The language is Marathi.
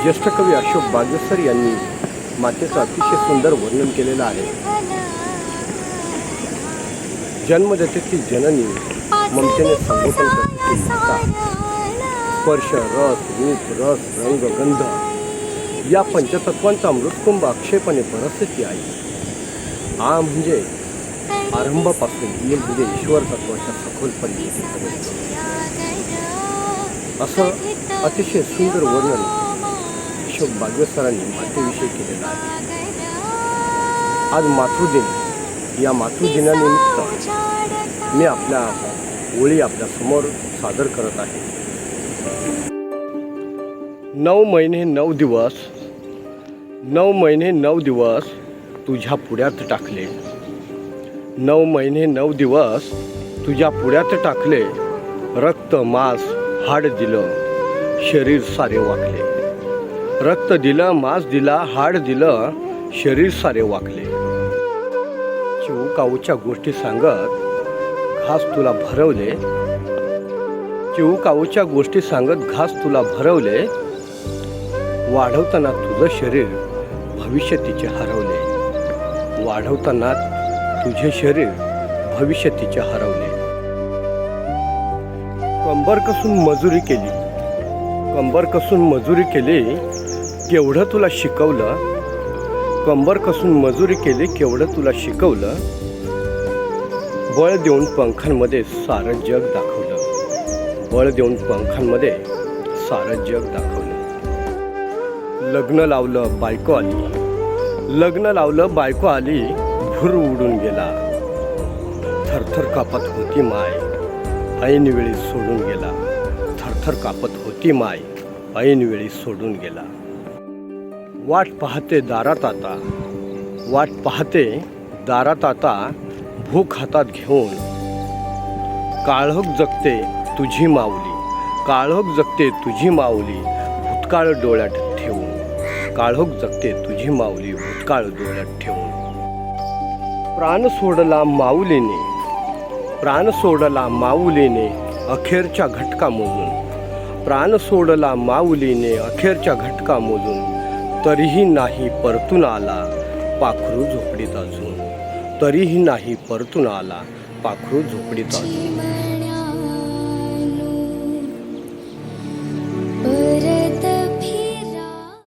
ज्येष्ठ कवी अशोक बागेसर यांनी मातेचं अतिशय सुंदर वर्णन केलेलं आहे. जन्मदेते ती जननी, ममतेने संगोपन करते ती माता. स्पर्श, रस, रूप, रस, रंग, गंध या पंचतत्वांचा अमृतकुंभ अक्षयपणे परसती आई. आ म्हणजे आरंभापासून, ई म्हणजे ईश्वर तत्वाच्या सखोलपर्यंत असं अतिशय सुंदर वर्णन अशोक बागवेसरांनी मातेविषयी केलेलं आहे. आज मातृदिन, या मातृदिनानिमित्त मी आपल्या ओळी आपल्या समोर सादर करत आहे. 9 महिने 9 दिवस, 9 महिने 9 दिवस तुझ्या पुढ्यात टाकले. 9 महिने 9 दिवस तुझ्या पुढ्यात टाकले. रक्त मांस हाड दिलं, शरीर सारे वाकले. रक्त दिलं, मांस दिला, हाड दिलं, शरीर सारे वाकले. चिवकाऊच्या गोष्टी सांगत घास तुला भरवले. चिवकाऊच्या गोष्टी सांगत घास तुला भरवले. वाढवताना तुझं शरीर भविष्य तिचे हरवले. वाढवताना तुझे शरीर भविष्य तिचे हरवले. कंबर कसून मजुरी केली, कंबर कसून मजुरी केली, केवढं तुला शिकवलं. कंबर कसून मजुरी केली, केवढं तुला शिकवलं. बळ देऊन पंखांमध्ये सारं जग दाखवलं. बळ देऊन पंखांमध्ये सारं जग दाखवलं. लग्न लावलं, बायको आली. लग्न लावलं, बायको आली, भुर उडून गेला. थरथर कापत होती माय, ऐन वेळी सोडून गेला. थरथर कापत होती माय, ऐन वेळी सोडून गेला. वाट पाहते दारात आता, वाट पाहते दारात आता, भूक हातात घेऊन. काळोख जगते तुझी माऊली, काळोख जगते तुझी माऊली, भूतकाळ डोळ्यात ठेवून. काळोख जगते तुझी माऊली, भूतकाळ डोळ्यात ठेवून. प्राण सोडला माऊलीने, प्राण सोडला माऊलीने, अखेरच्या घटका मोजून. प्राण सोडला माऊलीने, अखेरच्या घटका मोजून. तरीही नाही परतून आला, पाखरू झोपडीत अजून. तरीही नाही परतून आला, पाखरू झोपडीत अजून.